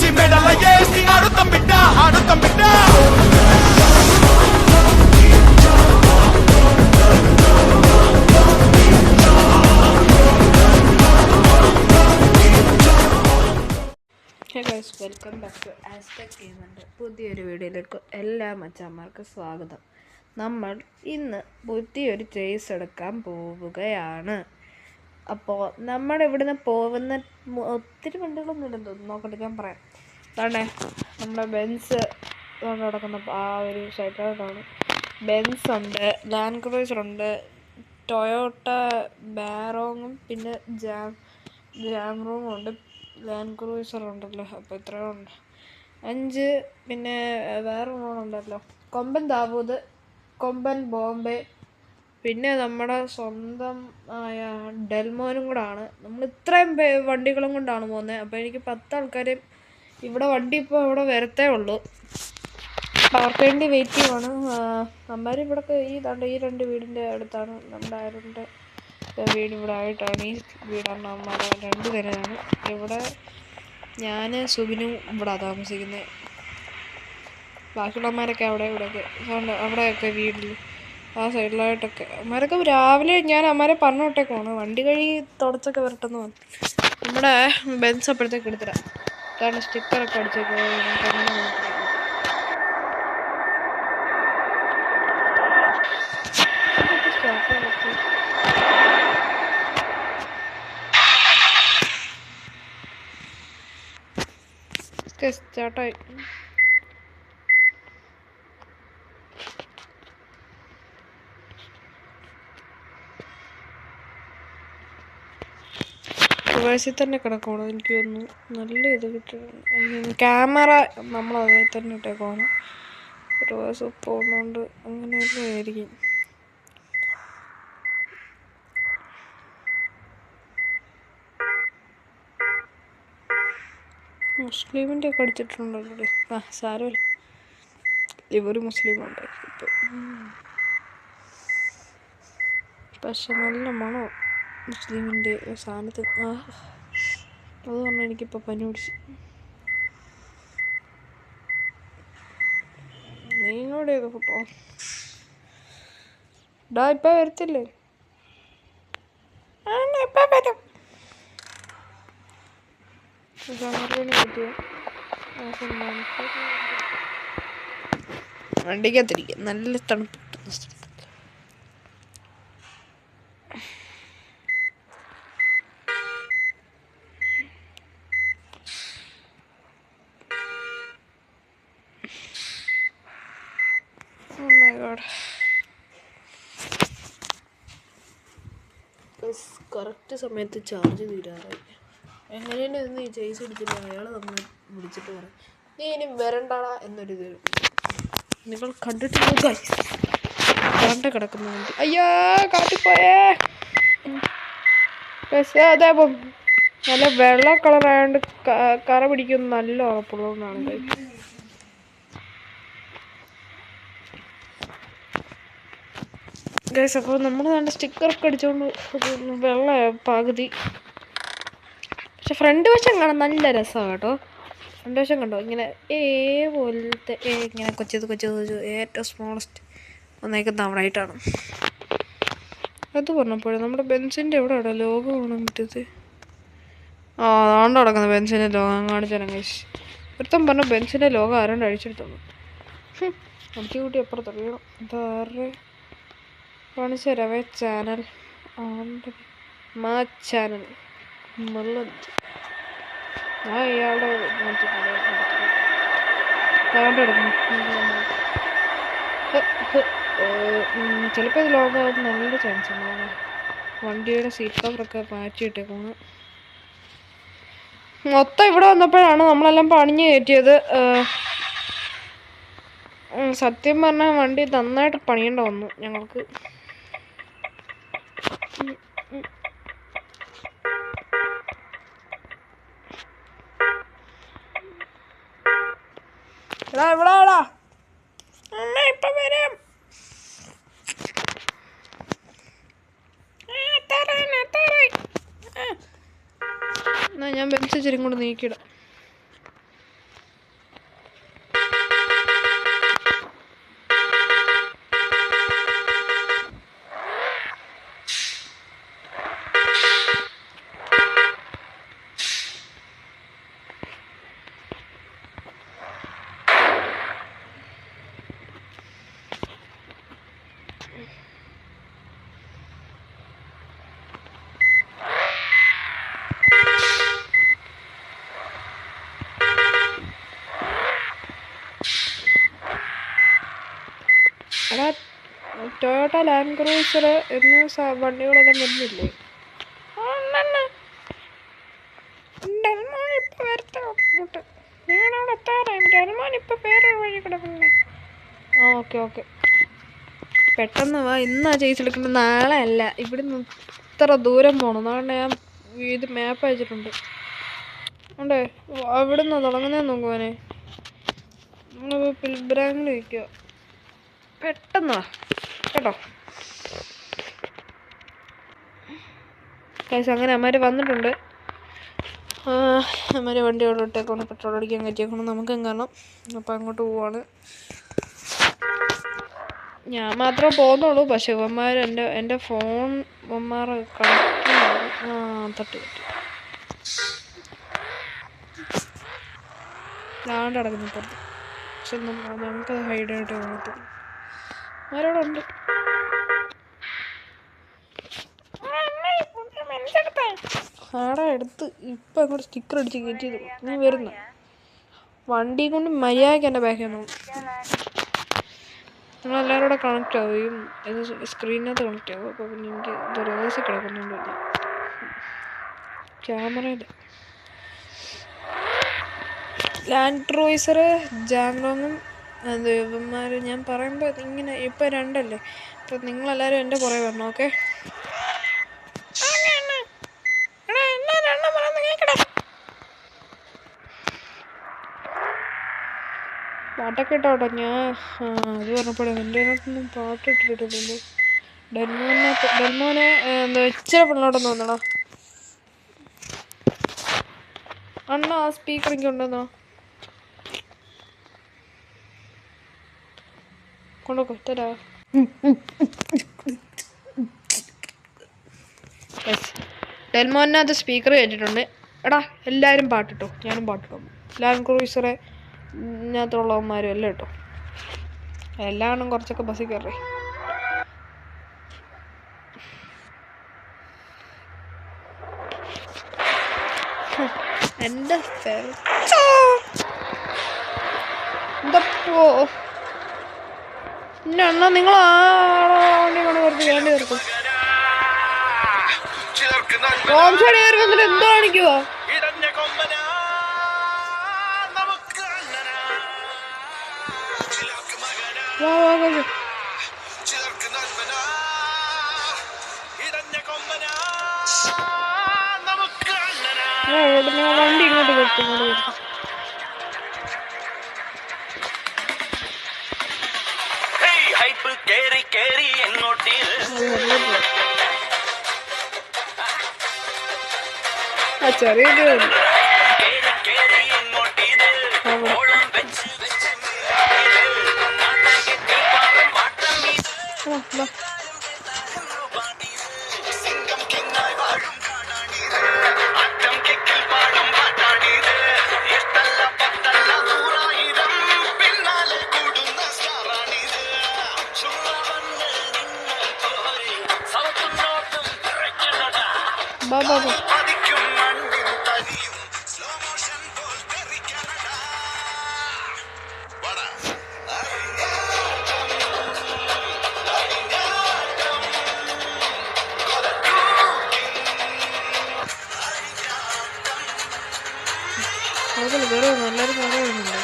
Hey guys, welcome back to Aztec Gamer. പുതിയൊരു വീഡിയോയിലേക്ക് എല്ലാ മച്ചാന്മാർക്കും സ്വാഗതം. നമ്മൾ ഇന്ന് പുതിയൊരു ചേസ് എടുക്കാൻ പോവുകയാണ്. അപ്പോൾ നമ്മുടെ ഇവിടുന്ന് പോകുന്ന ഒത്തിരി വണ്ടികളൊന്നും ഇല്ലെന്ന് തോന്നുന്നു. നോക്കട്ടെ, ഞാൻ പറയാം. അതാണേ നമ്മുടെ ബെൻസ് നടക്കുന്ന ആ ഒരു സൈഡിലോട്ടാണ്. ബെൻസ് ഉണ്ട്, ലാൻഡ് ക്രൂസർ ഉണ്ട്, ടൊയോട്ട ബാരോങ്ങും പിന്നെ ജാംറൂമും ഉണ്ട്, ലാൻഡ് ക്രൂസർ ഉണ്ടല്ലോ. അപ്പോൾ ഇത്രയും ഉണ്ട്, 5. പിന്നെ വേറെ ഒന്നുണ്ടല്ലോ, കൊമ്പൻ ദാവൂദ്, കൊമ്പൻ ബോംബെ, പിന്നെ നമ്മുടെ സ്വന്തം ആയ ഡെൽമോനും കൂടെ ആണ്. നമ്മൾ ഇത്രയും വണ്ടികളും കൊണ്ടാണ് പോകുന്നത്. അപ്പോൾ എനിക്ക് 10 ആൾക്കാർ ഇവിടെ വണ്ടി ഇപ്പോൾ ഇവിടെ വരത്തേ ഉള്ളൂ. അവർക്ക് വേണ്ടി വെയിറ്റ് ചെയ്യുവാണ്. അമ്മമാർ ഇവിടെ ഈ 2 വീടിൻ്റെ അടുത്താണ്. നമ്മുടെ ആരുടെ വീട് ഇവിടെ ആയിട്ടാണ്. ഈ വീടാണ് അമ്മമാരെ 2 പേരാണ്. ഇവിടെ ഞാൻ സുബിനും ഇവിടെ താമസിക്കുന്നത്. ബാക്കിയുള്ളവന്മാരൊക്കെ ഇവിടെയൊക്കെ അവിടെയൊക്കെ വീട്ടിൽ ആ സൈഡിലായിട്ടൊക്കെ. അമ്മമാരൊക്കെ രാവിലെ ഞാൻ അമ്മമാരെ പറഞ്ഞു വിട്ടേക്കാണ് വണ്ടി കഴുകി തുടച്ചൊക്കെ വരട്ടെന്ന് പറഞ്ഞു. നമ്മുടെ ബെൻസ് അപ്പോഴത്തേക്ക് എടുത്തിടാം. കാരണം സ്റ്റിക്കറൊക്കെ അടിച്ചേക്കോ. സ്റ്റാർട്ടായി. റിവേഴ്സിൽ തന്നെ കിടക്കണം. എനിക്ക് തോന്നുന്നു നല്ല ഇത് കിട്ടും. ക്യാമറ നമ്മൾ അതിൽ തന്നെ ഇട്ടേക്കണം. റിവേഴ്സ് പോകുന്നതുകൊണ്ട് അങ്ങനെയൊക്കെ ആയിരിക്കും. മുസ്ലിമിൻ്റെ ഒക്കെ അടിച്ചിട്ടുണ്ടല്ലോ. സാരമില്ല, ഇവർ മുസ്ലിമുണ്ട് ഇപ്പം. പക്ഷെ നല്ല മണോ മുസ്ലിമിൻ്റെ സാധനത്തിൽ. അത് പറഞ്ഞാൽ എനിക്കിപ്പോൾ പനി പിടിച്ചു. നിങ്ങളുടെയൊക്കെ ഫോട്ടോ ഇപ്പം വരത്തില്ലേ? ഇപ്പം വരും. വണ്ടിക്കകത്തിരിക്കുക, നല്ല തണുപ്പ് കിട്ടുന്ന സ്ഥലത്ത്. കറക്റ്റ് സമയത്ത് ചാർജ് തീരാറായി. എങ്ങനെയാണ് ഇന്ന് ഈ ചേസ് പിടിച്ചില്ല. അയാൾ നമ്മൾ വിളിച്ചിട്ട് പറയും നീ ഇനി വരണ്ടാടാ എന്നൊരിത്. നിങ്ങൾ കണ്ടിട്ടില്ല കറണ്ട് കിടക്കുന്ന വണ്ടി. അയ്യോ കാട്ടിപ്പോയേ. പക്ഷേ അതേ നല്ല വെള്ള കളറായതുകൊണ്ട് കറ പിടിക്കുന്ന നല്ല ഉറപ്പുള്ളതാണ്. ഗൈസ് അപ്പോൾ നമ്മൾ നല്ല സ്റ്റിക്കറൊക്കെ അടിച്ചുകൊണ്ട് വെള്ള പകുതി. പക്ഷെ ഫ്രണ്ട് വശം കാണാൻ നല്ല രസമാണ് കേട്ടോ. ഫ്രണ്ട് വശം കണ്ടോ, ഇങ്ങനെ പോലത്തെ ഇങ്ങനെ കൊച്ചു ഏറ്റവും സ്മോളസ്റ്റ് ഒന്നേക്കുന്ന അവിടെയായിട്ടാണ്. അത് പറഞ്ഞപ്പോഴേ നമ്മുടെ ബെൻസിൻ്റെ എവിടെ ലോഗോ ആണ് മറ്റേത്. അതുകൊണ്ട് നടക്കുന്ന ബെൻസിൻ്റെ ലോകം കാണിച്ചാലും കഴിച്ച് ഒരുത്തം പറഞ്ഞ ബെൻസിൻ്റെ ലോഗോ ആരോണ്ട് അഴിച്ചെടുത്തോളൂ. എനിക്ക് കൂട്ടി അപ്പുറത്തറിയണം. അതാറ് കാണിച്ചു തരാവേ. ചാനൽ മാ ചാനൽ മുള്ളത് ഞാൻ ഇയാളുടെ ചിലപ്പോൾ ഇത് ലോകമാകാൻ നല്ല ചാൻസ് ഉണ്ടാവും. വണ്ടിയുടെ സീറ്റ് കവറൊക്കെ മാറ്റിയിട്ടേക്കാണ്. മൊത്തം ഇവിടെ വന്നപ്പോഴാണ് നമ്മളെല്ലാം പണിഞ്ഞ് കയറ്റിയത്. സത്യം പറഞ്ഞാൽ വണ്ടി നന്നായിട്ട് പണിയേണ്ട വന്നു ഞങ്ങൾക്ക്. എവിടാ ഇപ്പം വരാം. എന്നാ ഞാൻ ബെൻസ് ഇച്ചിരി കൊണ്ട് നീക്കിയിടാം. ടൊയോട്ട ലാൻഡ് ക്രൂസർ എന്നീ വണ്ടികളെല്ലാം വരുന്നില്ലേ? ഓക്കെ ഓക്കെ, പെട്ടെന്ന് വാ. ഇന്നാ ചെയ്തെടുക്കുന്നത്, നാളെ അല്ല. ഇവിടുന്ന് ഇത്ര ദൂരം പോകണം. അതുകൊണ്ട് ഞാൻ ഇത് മാപ്പ് അയച്ചിട്ടുണ്ട്. ഉണ്ടേ അവിടെ നിന്ന് തുടങ്ങുന്നതെന്ന് നോക്കുവാനെ. നമ്മളിപ്പോൾ പിൽബ്രാങ്ങിൽ വയ്ക്കുക. പെട്ടെന്ന് വാ കേട്ടോ. കേസ് അങ്ങനെ അമ്മമാർ വന്നിട്ടുണ്ട്. അമ്മമാർ വണ്ടി അവിടെ ഇട്ടേക്കണം, പെട്രോൾ അടിക്കാൻ കയറ്റിയേക്കണം. നമുക്കും കാണാം. അപ്പം അങ്ങോട്ട് പോവാണ്. ഞാൻ മാത്രമേ പോകുന്നുള്ളൂ. പക്ഷെ ഇവന്മാർ എൻ്റെ ഫോൺ ഇവന്മാർ കണക്ട് തട്ടി ലാണ്ട് അടക്കുന്നു പുറത്ത്. പക്ഷെ നമുക്കത് ഹൈഡായിട്ട് തോന്നത്തില്ല. ആരോടെ ഉണ്ട്? ആടാ എടുത്ത് ഇപ്പം അങ്ങോട്ട് സ്റ്റിക്കർ അടിച്ച് കയറ്റിയത്. നീ വരുന്ന വണ്ടി കൊണ്ട് മര്യാദയ്ക്ക് എൻ്റെ ബാക്കിൽ നോക്കും. നിങ്ങളെല്ലാവരും കൂടെ കണക്റ്റ് ആവുകയും ഇത് സ്ക്രീനകത്ത് കണക്റ്റ് ആവും. അപ്പോൾ പിന്നെ എനിക്ക് ഇത് റിവേഴ്സ് കിടക്കുന്നുണ്ട്. ക്യാമറയിൽ ലാൻഡ് ക്രൂയിസർ ജാഗ്ലോങ്ങും അത് ഇവന്മാർ ഞാൻ പറയുമ്പോൾ ഇങ്ങനെ ഇപ്പം രണ്ടല്ലേ. അപ്പം നിങ്ങളെല്ലാവരും എൻ്റെ പുറകെ വരണം. ഓക്കെ, പാട്ടൊക്കെ ഇട്ടോട്ടോ. ഞാൻ അത് പറഞ്ഞപ്പോഴേ എൻ്റെ അതിനകത്തൊന്നും പാട്ട് ഇട്ടിട്ടില്ലല്ലോ. ഡെൽമോനെ എന്താ ഇച്ചിരി പിള്ളോട്ടൊന്ന് വന്നടാ അണ്ണ. ആ സ്പീക്കർ എനിക്ക് ഉണ്ടെന്നോ കൊണ്ടോക്കോ തരാ. ഡെൽമോനകത്ത് സ്പീക്കർ കേട്ടിട്ടുണ്ട്. എടാ എല്ലാവരും പാട്ടിട്ടോ, ഞാനും പാട്ടിട്ടോ. ലാൻഡ് ക്രൂയിസറെ ഇതിനകത്തുള്ളവന്മാരും എല്ലാം കേട്ടോ. എല്ലാവരും കുറച്ചൊക്കെ ബസ്സിൽ കയറി. എൻ്റെ എന്തപ്പോ എൻ്റെ അണ്ണ നിങ്ങൾ ആ വണ്ടി കൊണ്ട് കുറച്ച് വേണ്ടി തീർക്കും. ഓംസൈഡ് കയറി വന്നിട്ട് എന്തോ കാണിക്കുവോ? വണ്ടി ഇങ്ങോട്ട് കൊടുത്തു. ചെറിയ ബാബാ വേറെ നല്ലൊരു പറയുന്നുണ്ട്.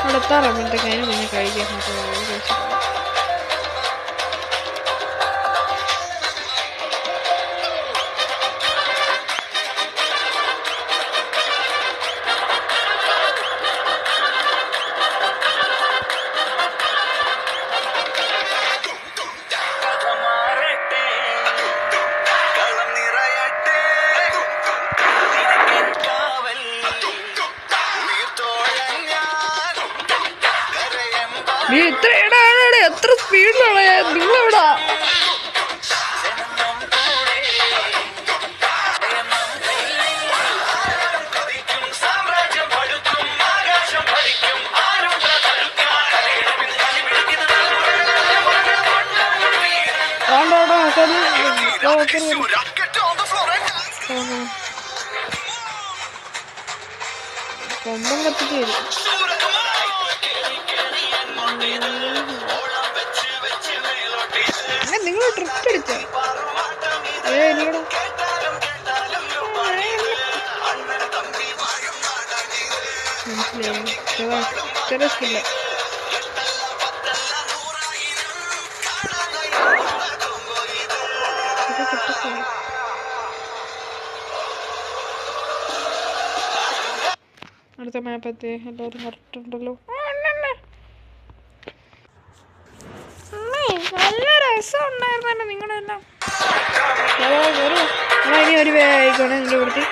അവിടെ എത്താറാകുമ്പോഴത്തേക്ക് അതിന് പിന്നെ കഴിക്കാൻ കഴിച്ചിട്ട് എത്ര സ്പീഡിലുള്ള നിങ്ങളെവിടാ? കൊമ്പം കത്തിച്ച് വരും. നിങ്ങൾ ട്രിപ്പ് അടിച്ചോ? ഇല്ലടാ. മനസ്സിലായി സ്കില്ല. അടുത്ത മാപ്പ് എത്തി. എല്ലാവരും കറക്റ്റ് ഉണ്ടല്ലോ. നല്ല രസം ഉണ്ടായിരുന്നല്ലോ നിങ്ങളെല്ലാം. ഇനി ഒരു വേ ആയിക്കോണേ നിങ്ങളുടെ ഇവിടുത്തെ.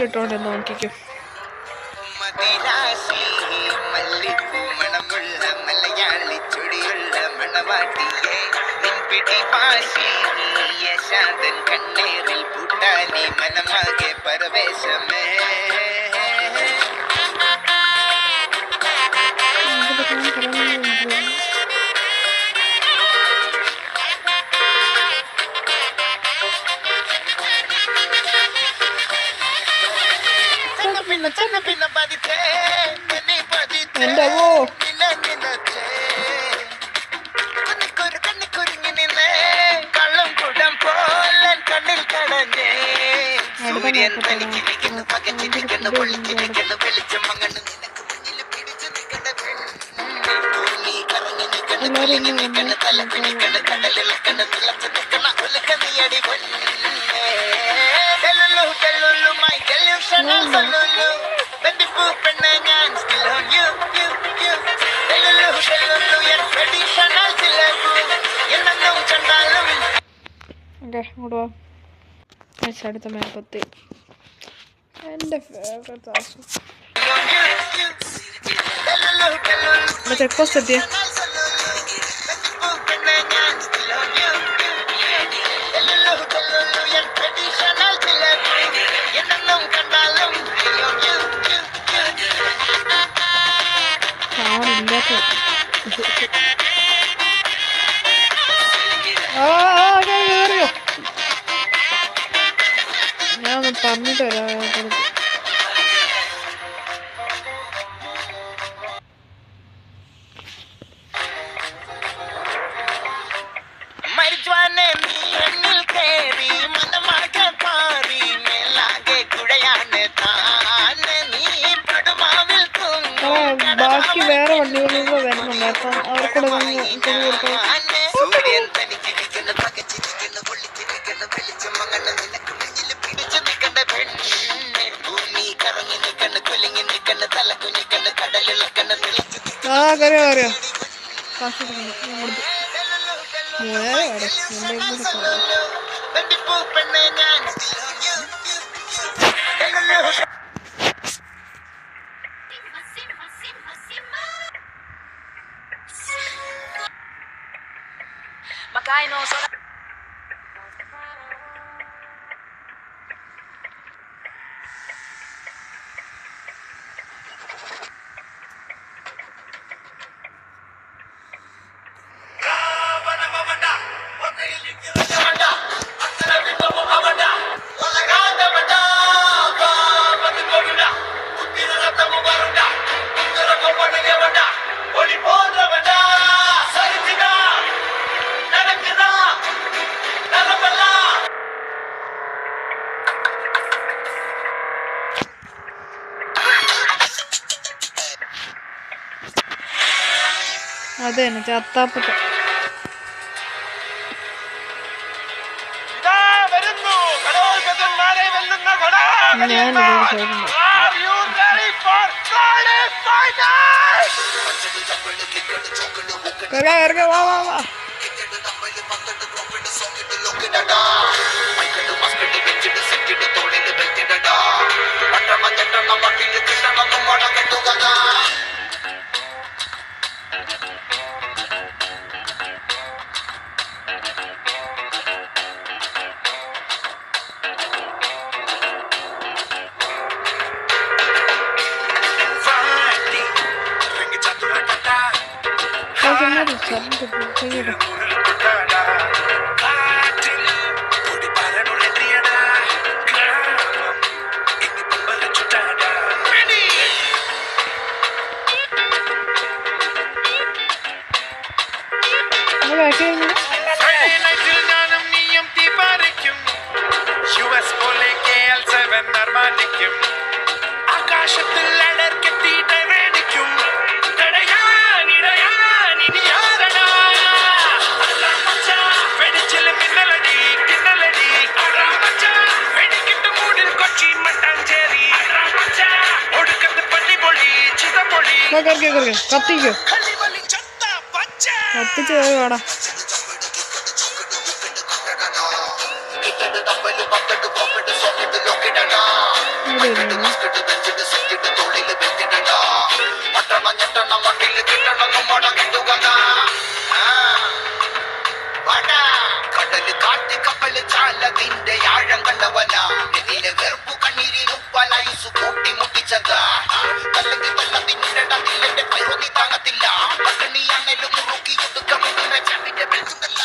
ിട്ടോണ്ട് നോക്കിക്കോ. മല്ലിപ്പൂമണമുള്ള മലയാളി ചൊടിയുള്ള മണവാട്ടിയെ നിൻപിടി പാശി യശാദൻ കണ്ണീരിൽ പൂട്ടാനി മനമാകെ പരവേശമേ. കള്ളം കുടം പോലെ കണ്ണിൽ കടഞ്ഞേ സൂര്യൻ തനിക്കിരിക്കുന്ന അടുത്ത മേൽപ്പത്തി എൻ്റെ ഫേവറേറ്റ് ആശം ചെക്ക് പോസ്റ്റ് എത്തിയ കേറിയോ ഞാൻ ഒന്ന് പറഞ്ഞിട്ട് വരാം ബാക്കി വേറെ വണ്ടികളിലൂടെ വരുന്നുണ്ട് അപ്പം അവർക്കൂടെ കൊടുക്കാം കറിയോ കാശ് അതെ ചത്താപ്പറ്റ വാ ആകാശത്തിൽ അടർക്കെത്തിയിടവേടിക്കും കത്തിക്കോ കത്തിച്ച് വേടാ കടല് കാറ്റ് കപ്പല് ചാലതിന്റെ ആഴം കണ്ടവന ഇതിലെ വെറുപ്പു കണ്ണീരിൽ ഉപ്പലൈസു കൂട്ടി മുട്ടിച്ചത് അല്ലെങ്കിൽ വെള്ളത്തിന്റെ ടതിലെ പൈറുതി താങ്ങത്തില്ല പട്ടിണി അണ്ണലും മുറുക്കി ഒതുക്കമുള്ള ചാട്ടിന്റെ വെളുക്കുന്നല്ല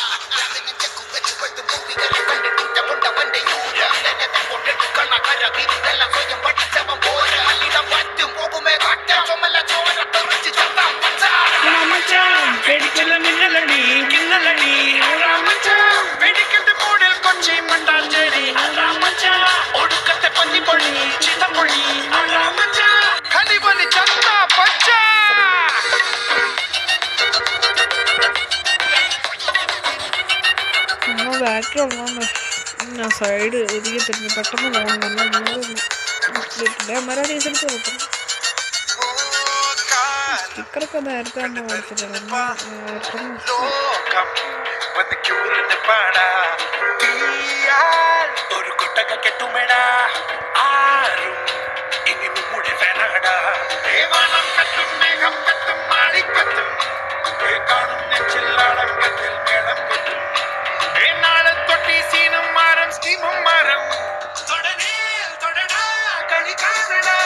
കണ്ടിട്ടുണ്ടവന്റെ യൂരെടുക്കണ കര വിരുതെല്ലാം സ്വയം പഠിച്ചവൻ പോലെ മല്ലിടം പറ്റും പോകുമേ കാറ്റാ ചുമല ചോര തെറിച്ച് ചത്താം പച്ച പേടിക്കല മിന്നലടി കിന്നലടി വെടിക്കത്തെ മൂടിൽ കൊച്ചി മണ്ടാഞ്ചേരി ഒടുക്കത്തെ പഞ്ഞിപ്പൊള്ളി ചിതപ്പൊള്ളി ബാക്കിലുള്ളതാണ് ഞാൻ സൈഡ് ഇരിക്കത്തില്ല, പെട്ടെന്ന് പോകണം. അമ്മമാരെ ഡീസൽസ് നോക്കണം. സ്റ്റിക്കറൊക്കെ നേരത്തെ തന്നെ കൊടുത്തിട്ടുണ്ട്. ഒരു കുട്ടക കെട്ടുമേടാ ആരും ഇനി നമ്മുടെ ഫാനാടാ കത്തും മേഘം കത്തും മാടിക്കത്തും കാണും നെഞ്ചില്ലാടക്കത്തിൽ മേളം കൊട്ടും നാളെ തൊട്ടി സീനും മാറും സ്റ്റീമും മാറും തുടനേ തുടടാ കളി കാണടാ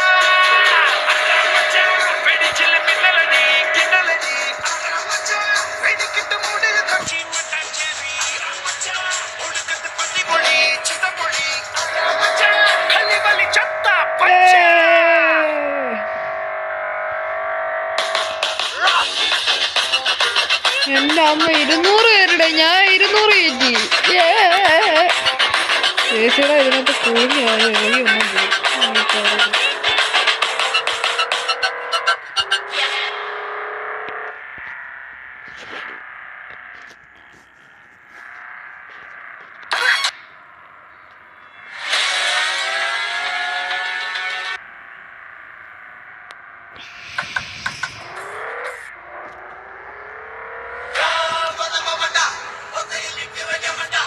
വെടിച്ചില്ല മിന്നലടി കിന്നലടി വെടിക്കിട്ട് മൂടിൽ കൊച്ചി മട്ടാഞ്ചേരി ഒടുക്കത്ത് പള്ളിപൊളി ചിതപൊളി കളി വലി ചത്ത പച്ച. എൻ്റെ അമ്മ 200 പേരുടെ ഞാൻ 200 കയറ്റി. ചേച്ചിയുടെ ഇതിനകത്ത് കൂലിയായി എളിയൊന്നും പോയി.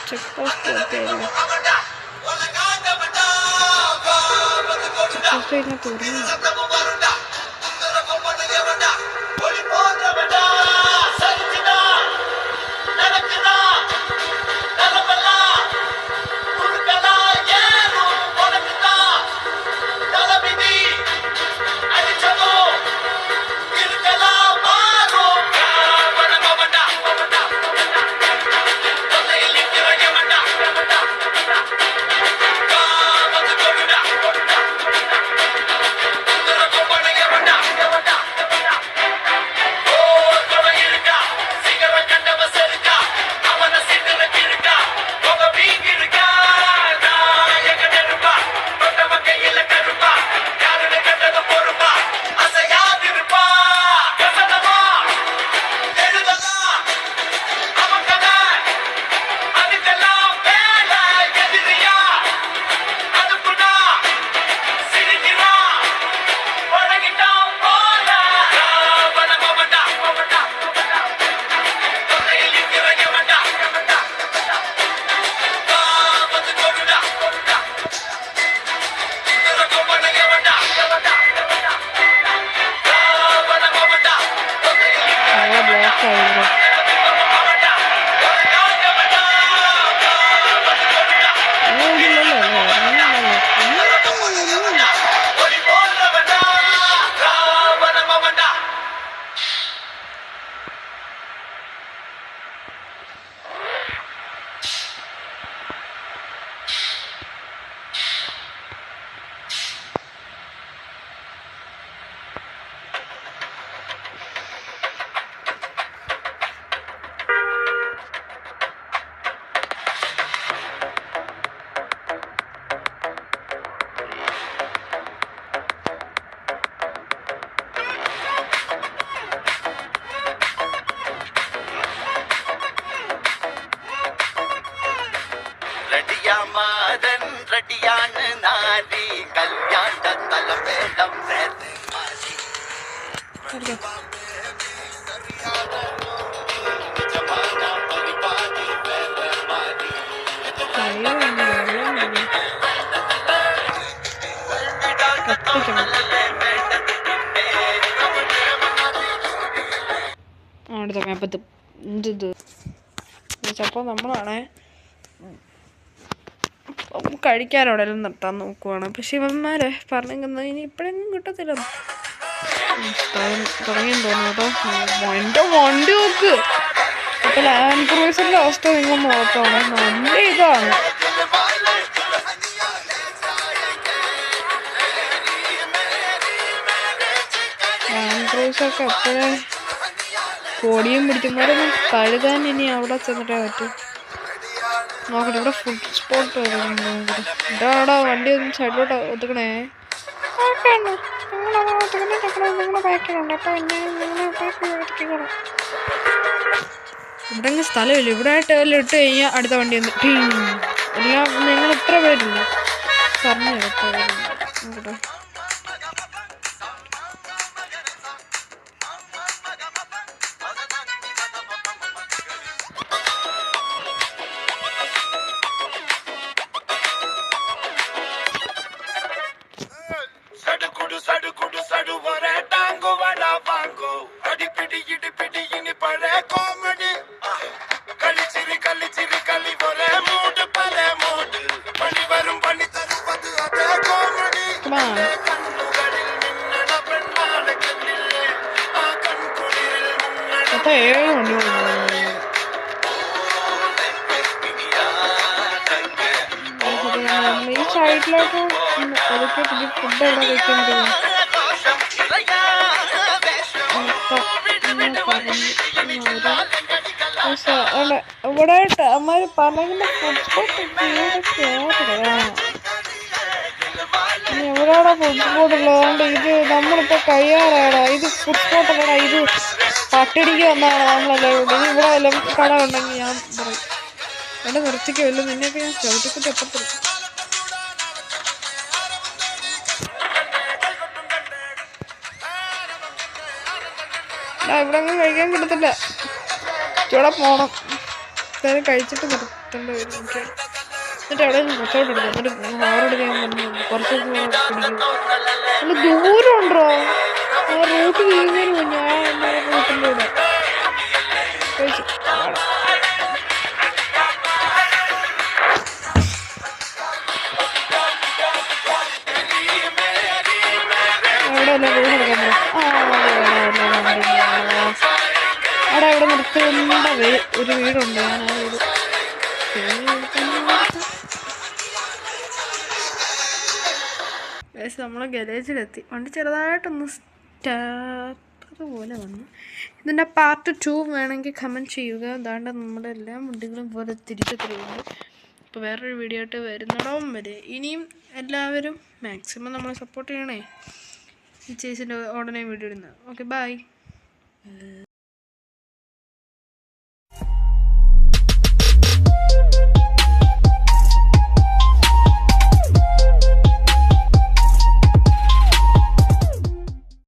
ചെക്ക് പോസ്റ്റ് എത്തിയല്ലോ. ചെക്ക് പോസ്റ്റ് കഴിഞ്ഞാൽ തുറന്നു. റെഡിയാണ് നാരി കല്യാണ തലവേടം അടുത്ത മേപ്പത്ത് ഇത് ചിലപ്പോൾ നമ്മളാണേ കഴിക്കാനോടെല്ലാം നിർത്താൻ നോക്കുവാണ്. പക്ഷെ ഇവന്മാരെ പറഞ്ഞിരിക്കുന്നത് ഇനി ഇപ്പോഴെങ്കിലും കിട്ടത്തില്ല തുടങ്ങിയെന്ന് തോന്നുന്നു കേട്ടോ. എൻ്റെ വണ്ടി നോക്ക്. ഇപ്പൊ ലാൻഡ് ക്രൂസറിന്റെ അവസ്ഥ നിങ്ങൾ നോക്കാണ്. നല്ല ഇതാണ്. ലാൻഡ് ക്രൂസറൊക്കെ എപ്പോഴേ പൊടിയും പിടിക്കുന്നവരൊന്നും കഴുകാൻ ഇനി അവിടെ ചെന്നിട്ടേ പറ്റും. നോക്കട്ടെ, ഇവിടെ ഫുഡ് സ്പോട്ട് ഇതാടാ. വണ്ടി ഒന്ന് സൈഡിലോട്ട് ഒതുക്കണേ. നിങ്ങളെ ബാക്കിലുണ്ട്. അപ്പം എന്നെ നിങ്ങളെ ബാക്കി ഒതുക്കിക്കോളാം. ഇവിടെ സ്ഥലമില്ല. ഇവിടെ ആയിട്ട് എല്ലാം ഇട്ട് കഴിഞ്ഞാൽ അടുത്ത വണ്ടി ഒന്ന് എല്ലാം. നിങ്ങൾ ഇത്ര പേരില്ല പറഞ്ഞു എത്ര പേരുണ്ട്. ഈ സൈഡിലോട്ട് അതൊക്കെ ഫുഡ് എവിടെ കഴിക്കാൻ പറ്റും? ഇവിടെ അമ്മ പറഞ്ഞ ഫുഡ് സ്പോട്ട് എവിടെയാടാ ഫുഡ് സ്പോട്ട് ഉള്ളതുകൊണ്ട് ഇത് നമ്മളിപ്പോൾ കഴിയാറാടാ. ഇത് ഫുഡ് സ്പോട്ടല്ലടാ, ഇത് പട്ടിടിക്ക് വന്നതാണ് നമ്മളെല്ലാം. ഇത് ഇവിടെ വല്ലതും കട ഉണ്ടെങ്കിൽ ഞാൻ പറയും എന്നെ നിർത്തിക്കുമല്ലോ, നിന്നെയൊക്കെ ഞാൻ ചവിട്ടിക്കുട്ടി എപ്പത്തില്ല. ഇവിടെ ഒന്നും കഴിക്കാൻ കിട്ടത്തില്ല. ഇവിടെ പോണം, എന്തായാലും കഴിച്ചിട്ട് നിർത്തേണ്ട വരും എനിക്ക്. എന്നിട്ട് അവിടെ കുറച്ചോട്ട് എടുക്കും, എന്നിട്ട് അവരോട് ഞാൻ പറഞ്ഞു കുറച്ച് പിടിക്കും. നല്ല ദൂരം ഉണ്ടോ ആ റൂട്ട് ചെയ്യുന്നതിന് മുന്നേ ഞാൻ റൂട്ടിൻ്റെ കൂടെ കഴിച്ചു. എവിടെയല്ലേ റൂട്ട് എടുക്കാൻ അവിടെ ഇവിടെ നിർത്തുന്ന ഒരു വീടുണ്ട്. ഞാൻ ആ വീട് നമ്മളെ ഗരേജിലെത്തി. വണ്ടി ചെറുതായിട്ടൊന്ന് സ്റ്റാർട്ടർ പോലെ വന്നു. ഇതിൻ്റെ പാർട്ട് 2 വേണമെങ്കിൽ കമൻറ്റ് ചെയ്യുക. അതാണ്ട് നമ്മുടെ എല്ലാ വണ്ടികളും പോലെ തിരിച്ചെത്തിയിട്ടുണ്ട്. അപ്പോൾ വേറൊരു വീഡിയോ ആയിട്ട് വരുന്നിടവും വരെ ഇനിയും എല്ലാവരും മാക്സിമം നമ്മളെ സപ്പോർട്ട് ചെയ്യണേ. ഈ ചേച്ചിൻ്റെ ഉടനെ വീഡിയോ ഇടുന്നത്. Okay, by.